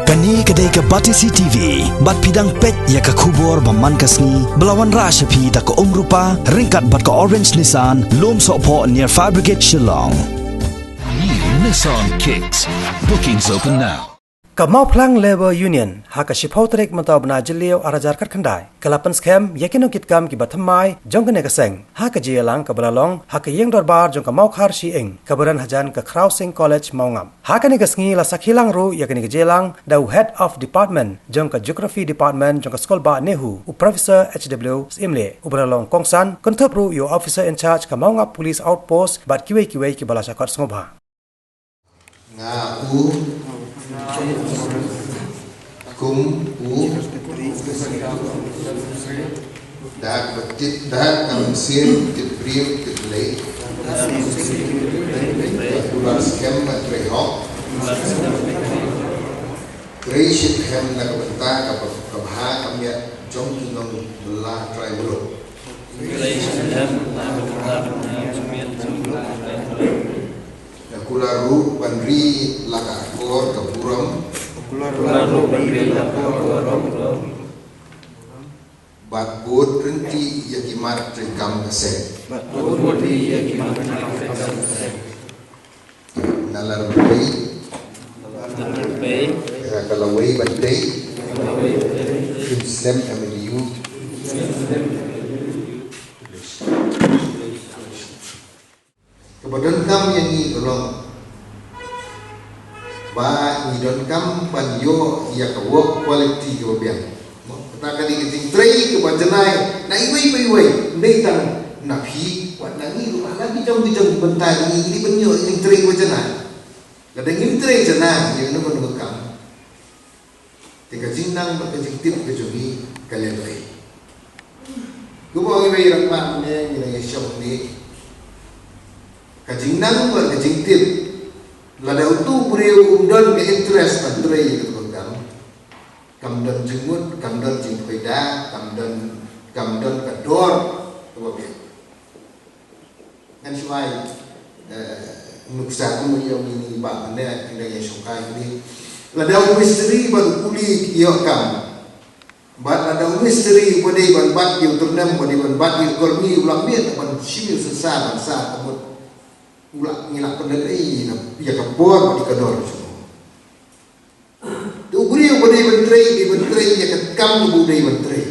Kani kedai ke Batisi TV, bat pidang pet ya ke kubur baman kasni, belawan rasyapi tak ke rupa, ringkat bat ke orange Nissan, lom sokpo near Fire Brigade Shillong. New Nissan Kicks. Bookings open now. Ka Mawphlang Labor Union ha ka shipau trek mata bna jilio arajar kat khandai kala Pynskhem yakin Nongkitkam ki Thymmai jong ne ka seng ha ka jelang ka balalong ha ka yeng darbar jong ka mawkhar shi eng ka baran hajan ka Crossing College Maungam ha ka ne ka sngi la sakhilang ru yakin ka jelang the head of department jong ka geography department jong ka school ba nehu u professor HW Imle u balalong kongsan konthap ru yo officer in charge ka Maungam police outpost bat kiwe ki balasha kat sngoba nga u kum u dak betit dak kamsin kepriu ketlei ular skem matrehok kreishit hem na kabenta kabha kamya jong kinong la tribal kreishit hem na kabenta kamya jong la kularu bandri laka kor kapuram kularu bandri laka koram batbut renti yakimat trikam kase batbut renti yakimat trikam kase nalar bay kalawai bandai Pynskhem MLU kemudian kam yang ni tolong ba ni don kam ban yo ya ka work quality ke biang kata kali ke tray ke bajanai na iwei nei tang na phi wat na ni rumah lagi jom bentai ni benyo ni tray bajanai kadang ni tray janai yang no kon kam tiga jinang ba ke tip ke jogi kalian lai gubo iwei rakman ne ni shop ni kajing nang buat kajing tip lada utu beriu undon ke interest antrai ke program kamdan jenggut kamdan jingpeda kamdan kador kebabe kan suai nuksa ku yang ini ba ne ndai sokai ni lada misteri ban kuli yo kam bat lada misteri bodai ban bat yu turnam bodai ban bat yu kormi ulang miet ban siu sesa ban sa kamut ulak ngilak pendai na ya kapor di kador tu beri bodai menteri ya kam bodai menteri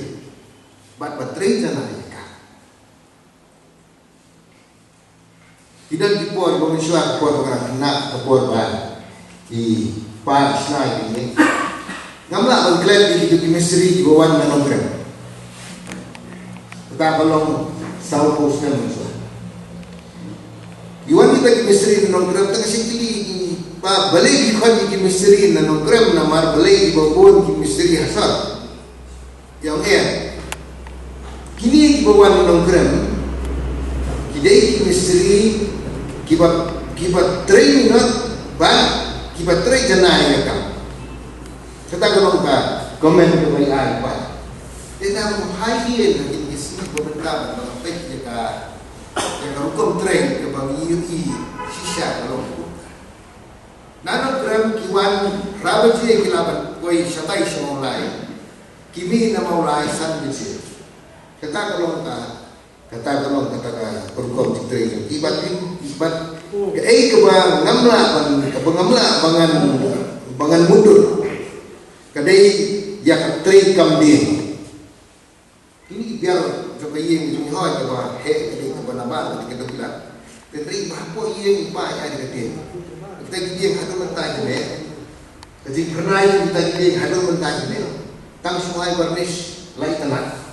bat menteri jana ya tidak dipor komisar por kena kapor ban di par snai ini ngamla mengklaim di misteri di bawah Nongkitkam kita kalau saw poskan Iwan kita kimisteri na Nongkitkam tak sikili pa balay ikon kimisteri na Nongkitkam na mar balay ibabon kimisteri hasar yang kini ibawan na Nongkitkam kidai kimisteri kibat train not ba kibat train janai ka kata kalau ka komen ke bari ai pa ina mo hayin na kimisteri ko na pek ka yang hukum train ke bagi UI sisa kalau Nongkitkam kiwan rabaji kilaban koi shatai semulai kimi nama ulai san biji kata kalau kata hukum train ibat ke kebang ngamla bangan mundur kadai ya train kamdin ini biar coba yang jumlah coba kadai nabar ketika tu bilang tentang apa yang baik ada ketika kita yang hadu mentah ini ketika pernah kita yang hadu mentah ini tang semua varnish lain tanah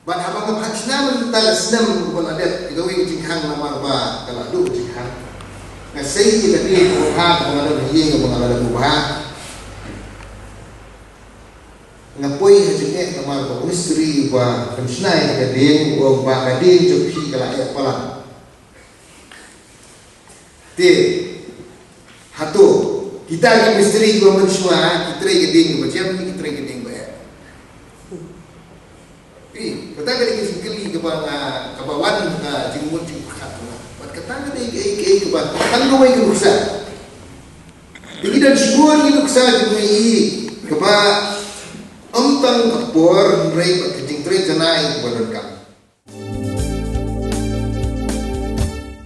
but abang abang senam mentah senam pun ada kita wing jingkang nama apa kalau dulu jingkang ngasih kita dia berubah pengalaman yang pengalaman berubah ngapoi hajine kamar ko misteri ba pensnai ka ding o ba ka ding joki kala ya pala te hato kita ki misteri ko manusia kita ke ding ba jam ni kita ke ding ba kata ka ding sikili ka ba ka bawan ka jingmut jing khat bat kata ka ding ke ba kan lo mai rusa Kemudian semua hidup saya demi kepada tang kapor rei kejing tre janai kepada kami.